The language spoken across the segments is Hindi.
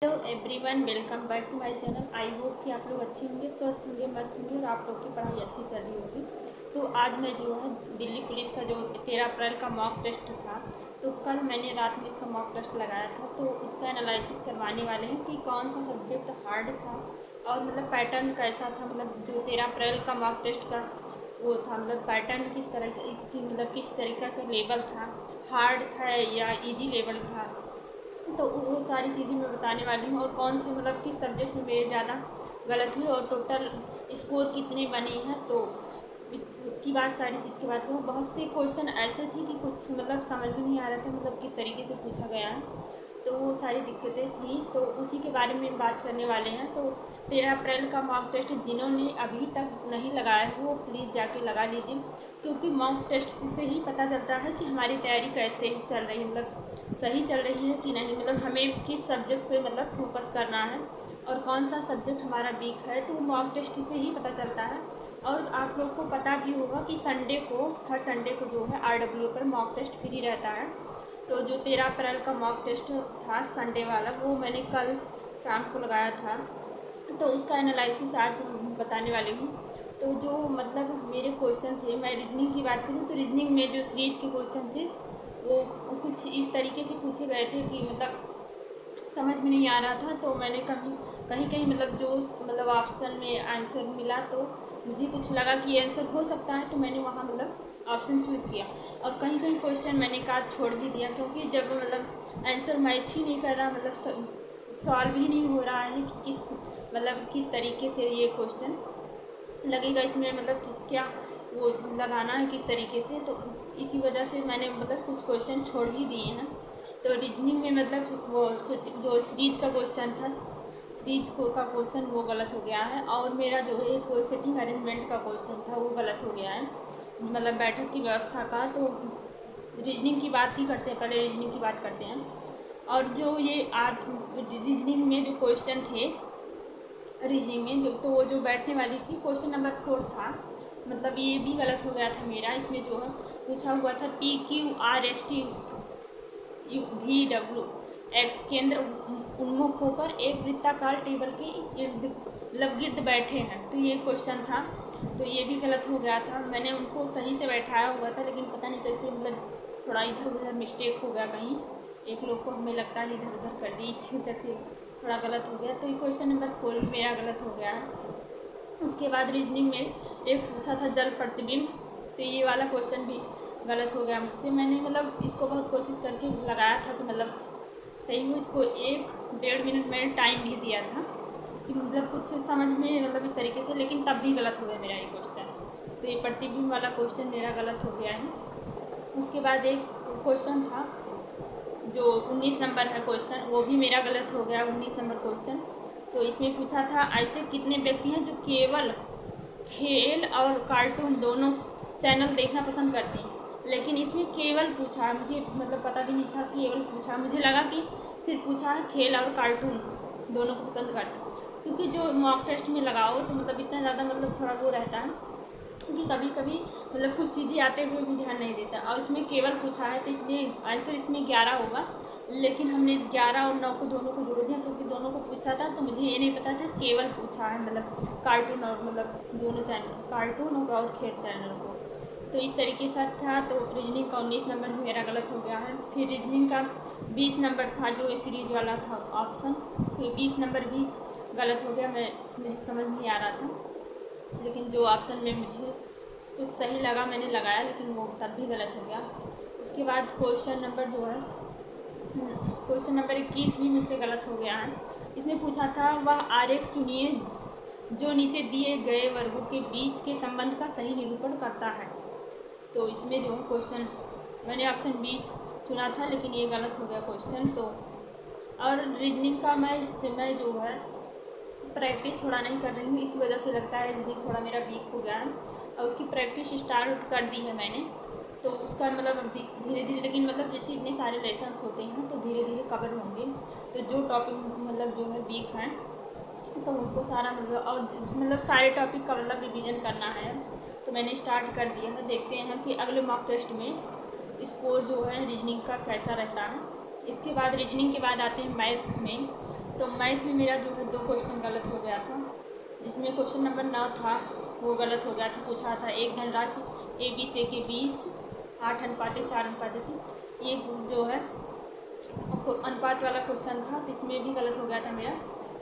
Hello everyone, welcome back to my channel. I hope कि आप लोग अच्छे होंगे, स्वस्थ होंगे, मस्त होंगे और आप लोग की पढ़ाई अच्छी चल रही होगी। तो आज मैं जो है दिल्ली पुलिस का जो 13 अप्रैल का मॉक टेस्ट था, तो कल मैंने रात में इसका मॉक टेस्ट लगाया था। तो उसका एनालिसिस करवाने वाले हैं कि कौन सा सब्जेक्ट हार्ड था और मतलब पैटर्न कैसा था। मतलब जो 13 अप्रैल का मॉक टेस्ट का वो था, मतलब पैटर्न किस तरह की, मतलब किस तरीक़ा का लेवल था, हार्ड था या ईजी लेवल था। तो वो सारी चीज़ें मैं बताने वाली हूँ और कौन से मतलब किस सब्जेक्ट में मेरे ज़्यादा गलत हुई और टोटल स्कोर कितने बने हैं। तो उसकी बात सारी चीज़ की बात करूँ। बहुत से क्वेश्चन ऐसे थे कि कुछ मतलब समझ में नहीं आ रहा था, मतलब किस तरीके से पूछा गया है। तो वो सारी दिक्कतें थी, तो उसी के बारे में बात करने वाले हैं। तो 13 अप्रैल का मॉक टेस्ट जिन्होंने अभी तक नहीं लगाया है वो प्लीज़ जाके लगा लीजिए, क्योंकि मॉक टेस्ट से ही पता चलता है कि हमारी तैयारी कैसे चल रही है, मतलब सही चल रही है कि नहीं, मतलब हमें किस सब्जेक्ट पे मतलब फोकस करना है और कौन सा सब्जेक्ट हमारा वीक है। तो मॉक टेस्ट से ही पता चलता है। और आप लोग को पता भी होगा कि संडे को, हर संडे को जो है RW पर मॉक टेस्ट फ्री रहता है। तो जो 13 अप्रैल का मॉक टेस्ट था संडे वाला, वो मैंने कल शाम को लगाया था। तो उसका एनालिसिस आज बताने वाली हूँ। तो जो मतलब मेरे क्वेश्चन थे, मैं रीजनिंग की बात करूँ तो रीजनिंग में जो सीरीज के क्वेश्चन थे वो कुछ इस तरीके से पूछे गए थे कि मतलब समझ में नहीं आ रहा था। तो मैंने कहीं कहीं मतलब जो मतलब ऑप्शन में आंसर मिला तो मुझे कुछ लगा कि आंसर हो सकता है, तो मैंने वहाँ मतलब ऑप्शन चूज़ किया। और कहीं कहीं क्वेश्चन मैंने कहा छोड़ भी दिया, क्योंकि जब मतलब आंसर मैच ही नहीं कर रहा, मतलब सॉल्व ही नहीं हो रहा है कि किस तरीके से ये क्वेश्चन लगेगा इसमें, मतलब क्या वो लगाना है किस तरीके से। तो इसी वजह से मैंने मतलब कुछ क्वेश्चन छोड़ भी दिए हैं। तो रीजनिंग में मतलब वो जो सीरीज का क्वेश्चन था, सीरीज का क्वेश्चन वो गलत हो गया है। और मेरा जो है कोई सेटिंग अरेंजमेंट का क्वेश्चन था वो गलत हो गया है, मतलब बैठक की व्यवस्था का। तो रीजनिंग की बात ही करते हैं, पहले रीजनिंग की बात करते हैं। और जो ये आज रीजनिंग में जो क्वेश्चन थे, रीजनिंग में जो बैठने वाली थी, क्वेश्चन नंबर 4 था, मतलब ये भी गलत हो गया था मेरा। इसमें जो है पूछा हुआ था PQRSTUVWX केंद्र उन्मुख होकर एक वृत्ताकार टेबल के इर्द मतलब गिर्द बैठे हैं। तो ये क्वेश्चन था, तो ये भी गलत हो गया था। मैंने उनको सही से बैठाया हुआ था, लेकिन पता नहीं कैसे मतलब थोड़ा इधर उधर मिस्टेक हो गया, कहीं एक लोग को हमें लगता है इधर उधर कर दी, इसी वजह से थोड़ा गलत हो गया। तो ये क्वेश्चन नंबर 4 मेरा गलत हो गया है। उसके बाद रीजनिंग में एक पूछा था जल प्रतिबिंब, तो ये वाला क्वेश्चन भी गलत हो गया मुझसे। मैंने मतलब इसको बहुत कोशिश करके लगाया था कि मतलब सही हो। इसको 1-1.5 मिनट मैंने टाइम भी दिया था कि मतलब कुछ समझ में मतलब इस तरीके से, लेकिन तब भी गलत हो गया मेरा ये क्वेश्चन। तो ये प्रतिबिंब वाला क्वेश्चन मेरा गलत हो गया है। उसके बाद एक क्वेश्चन था जो 19 नंबर है क्वेश्चन, वो भी मेरा गलत हो गया, 19 नंबर क्वेश्चन। तो इसमें पूछा था ऐसे कितने व्यक्ति हैं जो केवल खेल और कार्टून दोनों चैनल देखना पसंद करते हैं। लेकिन इसमें केवल पूछा है, मुझे मतलब पता भी नहीं था केवल पूछा, मुझे लगा कि सिर्फ पूछा है खेल और कार्टून दोनों को पसंद करते हैं। क्योंकि जो मॉक टेस्ट में लगाओ तो मतलब इतना ज़्यादा मतलब थोड़ा वो रहता है कि कभी कभी मतलब कुछ चीज़ें आते हुए भी ध्यान नहीं देता। और इसमें केवल पूछा है तो इसलिए आंसर इसमें 11 होगा, लेकिन हमने 11 और 9 को दोनों को जोड़ दिया, क्योंकि दोनों को पूछा था। तो मुझे ये नहीं पता था केवल पूछा है मतलब कार्टून और मतलब दोनों चैनल, कार्टून और खेल चैनल को। तो इस तरीके से था। तो रीजनिंग का 19 नंबर भी मेरा गलत हो गया है। फिर रीजनिंग का 20 नंबर था जो सीरीज वाला था ऑप्शन, तो 20 नंबर भी गलत हो गया। मुझे समझ नहीं आ रहा था, लेकिन जो ऑप्शन में मुझे कुछ सही लगा मैंने लगाया, लेकिन वो तब भी गलत हो गया। उसके बाद क्वेश्चन नंबर जो है क्वेश्चन नंबर 21 भी मुझसे गलत हो गया है। इसमें पूछा था वह आरेख चुनिए जो नीचे दिए गए वर्गों के बीच के संबंध का सही निरूपण करता है। तो इसमें जो है क्वेश्चन मैंने ऑप्शन बी चुना था, लेकिन ये गलत हो गया क्वेश्चन। तो और रीजनिंग का मैं इस समय जो है प्रैक्टिस थोड़ा नहीं कर रही हूँ, इस वजह से लगता है रीजनिंग थोड़ा मेरा वीक हो गया है। और उसकी प्रैक्टिस स्टार्ट कर दी है मैंने, तो उसका मतलब धीरे धीरे, लेकिन मतलब जैसे इतने सारे लेसन्स होते हैं तो धीरे धीरे कवर होंगे। तो जो टॉपिक मतलब जो है वीक हैं तो उनको सारा मतलब और मतलब सारे टॉपिक का मतलब रिवीजन करना है। तो मैंने स्टार्ट कर दिया है। देखते हैं कि अगले मॉक टेस्ट में स्कोर जो है रीजनिंग का कैसा रहता है। इसके बाद रीजनिंग के बाद आते हैं मैथ में। तो मैथ में मेरा जो है 2 क्वेश्चन गलत हो गया था, जिसमें क्वेश्चन नंबर 9 था वो गलत हो गया था। पूछा था एक धनराशि ए बी सी के बीच 8:4:3, ये जो है अनुपात वाला क्वेश्चन था, तो इसमें भी गलत हो गया था मेरा।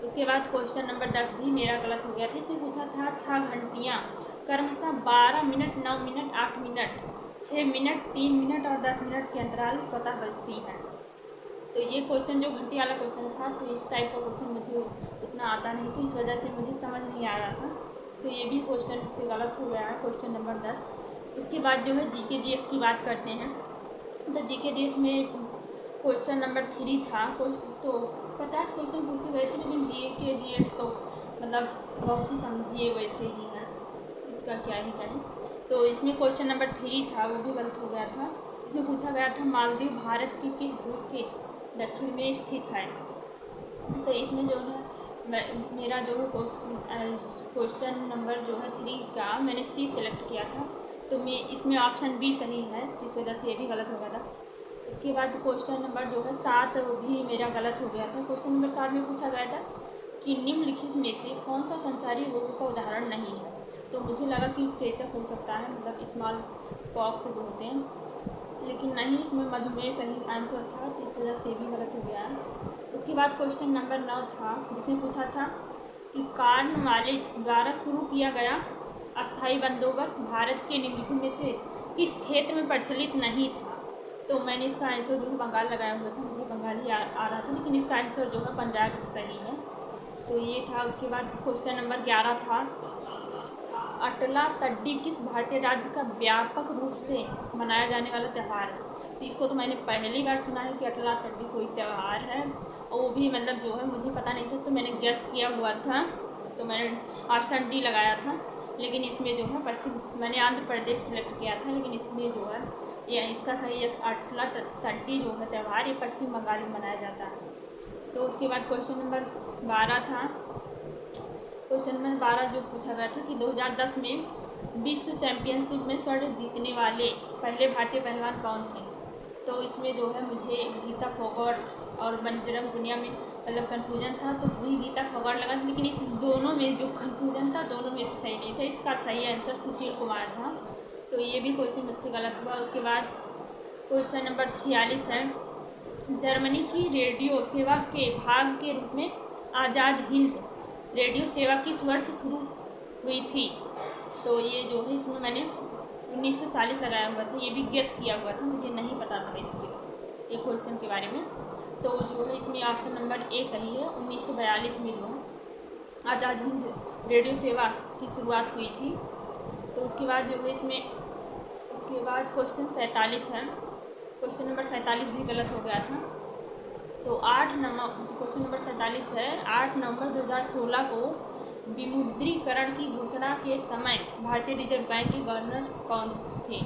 उसके बाद क्वेश्चन नंबर 10 भी मेरा गलत हो गया था। इसमें पूछा था 6 घंटियाँ क्रमशः 12 minute, 9 minute, 8 minute, 6 minute, 3 minute और 10 मिनट के अंतराल स्वतः बजती हैं। तो ये क्वेश्चन जो घंटी वाला क्वेश्चन था, तो इस टाइप का क्वेश्चन मुझे उतना आता नहीं, तो इस वजह से मुझे समझ नहीं आ रहा था। तो ये भी क्वेश्चन से गलत हो गया है, क्वेश्चन नंबर 10। उसके बाद जो है जीके जीएस की बात करते हैं। तो जीके जीएस में क्वेश्चन नंबर 3 था, तो 50 क्वेश्चन पूछे गए थे, लेकिन जीके जीएस तो मतलब बहुत ही समझिए वैसे ही है, इसका क्या ही कहें। तो इसमें क्वेश्चन नंबर 3 था, वो भी गलत हो गया था। इसमें पूछा गया था मालदीव भारत के किस ध्रुव के दक्षिण में स्थित है। तो इसमें जो है मेरा जो है क्वेश्चन नंबर जो है 3 का मैंने सी सेलेक्ट किया था, तो मैं इसमें ऑप्शन बी सही है, जिस वजह से ये भी गलत हो गया था। इसके बाद क्वेश्चन नंबर जो है 7 भी मेरा गलत हो गया था। क्वेश्चन नंबर 7 में पूछा गया था कि निम्नलिखित में से कौन सा संचारी रोगों का उदाहरण नहीं है। तो मुझे लगा कि चेचक हो सकता है, मतलब स्मॉल पॉक्स जो होते हैं, लेकिन नहीं, इसमें मधुमेह सही आंसर था, तो इस वजह से भी गलत हो गया है। उसके बाद क्वेश्चन नंबर 9 था, जिसमें पूछा था कि कॉर्नवालिस द्वारा शुरू किया गया अस्थायी बंदोबस्त भारत के निम्नलिखित में से किस क्षेत्र में प्रचलित नहीं था। तो मैंने इसका आंसर जो है बंगाल लगाया हुआ था, मुझे बंगाली आ रहा था, लेकिन इसका आंसर जो है पंजाब सही है। तो ये था। उसके बाद क्वेश्चन नंबर 11 था, अटला तड्डी किस भारतीय राज्य का व्यापक रूप से मनाया जाने वाला त्यौहार है। तो इसको तो मैंने पहली बार सुना है कि अटला तड्डी कोई त्यौहार है, और वो भी मतलब जो है मुझे पता नहीं था, तो मैंने गेस किया हुआ था, तो मैंने ऑप्शन डी लगाया था। लेकिन इसमें जो है मैंने आंध्र प्रदेश सेलेक्ट किया था, लेकिन इसमें जो है ये इसका सही है, अटला तड्डी जो है त्यौहार ये पश्चिम बंगाल में मनाया जाता है। तो उसके बाद क्वेश्चन नंबर 12 था। क्वेश्चन नंबर 12 जो पूछा गया था कि 2010 में विश्व चैम्पियनशिप में स्वर्ण जीतने वाले पहले भारतीय पहलवान कौन थे। तो इसमें जो है मुझे गीता फोगाट और बजरंग पुनिया में मतलब कन्फ्यूजन था, तो वही गीता फोगाट लगा, लेकिन इस दोनों में जो कन्फ्यूजन था दोनों में से सही नहीं था। इसका सही आंसर सुशील कुमार था, तो ये भी क्वेश्चन मुझसे गलत हुआ। उसके बाद क्वेश्चन नंबर 46 है, जर्मनी की रेडियो सेवा के भाग के रूप में आज़ाद हिंद रेडियो सेवा किस वर्ष शुरू हुई थी। तो ये जो है इसमें मैंने 1940 लगाया हुआ था, ये भी गेस किया हुआ था, मुझे नहीं पता था इसके एक क्वेश्चन के बारे में। तो जो है इसमें ऑप्शन नंबर ए सही है, 1942 में जो है आज़ाद हिंद रेडियो सेवा की शुरुआत हुई थी। तो उसके बाद जो है इसमें उसके बाद क्वेश्चन 47 है, क्वेश्चन नंबर 47 भी गलत हो गया था। तो क्वेश्चन नंबर 47 है, 8 नवंबर 2016 को विमुद्रीकरण की घोषणा के समय भारतीय रिजर्व बैंक के गवर्नर कौन थे।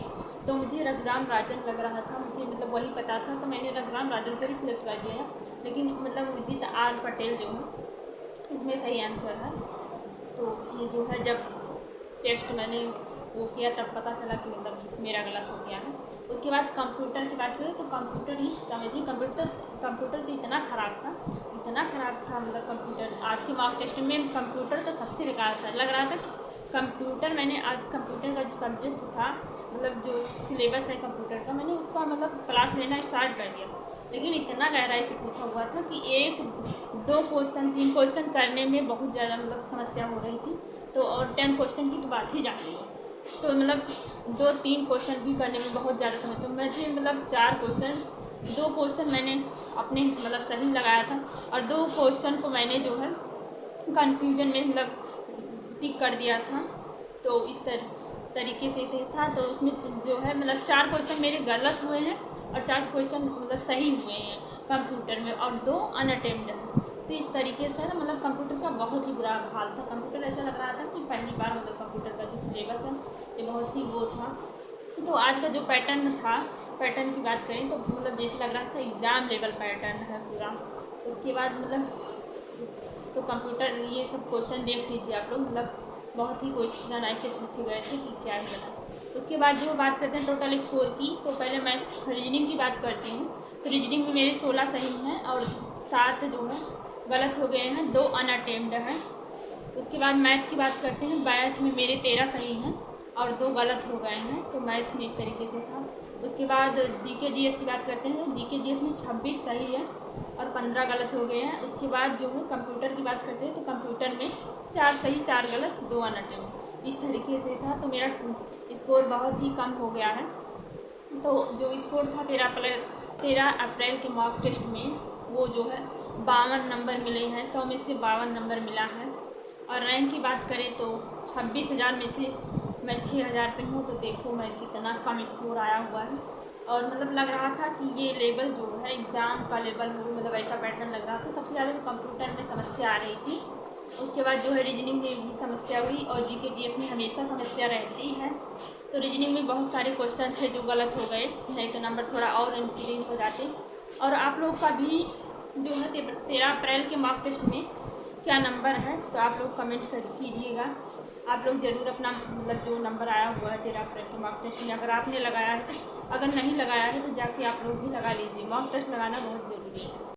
तो मुझे रघुराम राजन लग रहा था, मुझे मतलब वही पता था, तो मैंने रघुराम राजन को ही सिलेक्ट कर दिया, लेकिन मतलब उर्जित आर पटेल जो है इसमें सही आंसर है। तो ये जो है जब टेस्ट मैंने वो किया तब पता चला कि मतलब मेरा गलत हो गया है। उसके बाद कंप्यूटर की बात करें तो कंप्यूटर ही समझिए, कंप्यूटर तो इतना ख़राब था, मतलब कंप्यूटर आज के मॉक टेस्ट में कंप्यूटर तो सबसे बेकार था, लग रहा था कंप्यूटर। मैंने आज कंप्यूटर का जो सब्जेक्ट था, मतलब जो सिलेबस है कंप्यूटर का, मैंने उसका मतलब क्लास लेना स्टार्ट कर दिया, लेकिन इतना गहराई से पूछा हुआ था कि 1, 2 क्वेश्चन 3 क्वेश्चन करने में बहुत ज़्यादा मतलब समस्या हो रही थी। तो और 10 क्वेश्चन की तो बात ही जा रही है, तो मतलब 2-3 क्वेश्चन भी करने में बहुत ज़्यादा समय, तो मुझे मतलब 4 क्वेश्चन 2 क्वेश्चन मैंने अपने मतलब सही लगाया था, और 2 क्वेश्चन को मैंने जो है कन्फ्यूजन में मतलब टिक कर दिया था। तो इस तरीके से था, तो उसमें जो है मतलब 4 क्वेश्चन मेरे गलत हुए हैं और 4 क्वेश्चन मतलब सही हुए हैं कंप्यूटर में, और 2 अनअटेम्प्ट हैं। तो इस तरीके से ना मतलब कंप्यूटर का बहुत ही बुरा हाल था। कंप्यूटर ऐसा लग रहा था कि पहली बार मतलब कंप्यूटर का जो सिलेबस है ये बहुत ही वो था। तो आज का जो पैटर्न की बात करें तो मतलब जैसे लग रहा था एग्ज़ाम लेवल पैटर्न है पूरा। उसके बाद मतलब तो कंप्यूटर ये सब क्वेश्चन देख लीजिए आप लोग, मतलब बहुत ही क्वेश्चन ऐसे पूछे गए थे कि क्या ही बता। उसके बाद जो बात करते हैं टोटल स्कोर की, तो पहले मैं रीजनिंग की बात करती हूँ। तो रीजनिंग में मेरे 16 सही हैं और 7 जो है गलत हो गए हैं, 2 अनअटेम्प्ड हैं। उसके बाद मैथ की बात करते हैं। मैथ में मेरे 13 सही हैं और 2 गलत हो गए हैं, तो मैथ में इस तरीके से था। उसके बाद जीके जीएस की बात करते हैं। जीके जीएस में 26 सही है और 15 गलत हो गए हैं। उसके बाद जो है कंप्यूटर की बात करते हैं, तो कंप्यूटर में 4 सही 4 गलत 2 अनअटेम्प्ड, इस तरीके से था। तो मेरा स्कोर बहुत ही कम हो गया है। तो जो स्कोर था 13 अप्रैल के मॉक टेस्ट में, वो जो है 52 नंबर मिले हैं। 100 में से 52 नंबर मिला है। और रैंक की बात करें तो 26,000 में से मैं 6,000 पे हूँ। तो देखो मैं कितना कम स्कोर आया हुआ है। और मतलब लग रहा था कि ये लेवल जो है एग्ज़ाम का लेवल हो, मतलब ऐसा पैटर्न लग रहा था। सबसे ज़्यादा तो कंप्यूटर में समस्या आ रही थी। उसके बाद जो है रीजनिंग में भी समस्या हुई और जीके जीएस में हमेशा समस्या रहती है। तो रीजनिंग में बहुत सारे क्वेश्चन थे जो गलत हो गए, नहीं तो नंबर थोड़ा और इंक्रीज हो जाते। और आप लोग का भी जो है 13 अप्रैल के मॉक टेस्ट में क्या नंबर है, तो आप लोग कमेंट कीजिएगा। आप लोग ज़रूर अपना मतलब जो नंबर आया हुआ है 13 अप्रैल के मॉक टेस्ट में, अगर आपने लगाया है तो, अगर नहीं लगाया है तो जाके आप लोग भी लगा लीजिए। मॉक टेस्ट लगाना बहुत ज़रूरी है।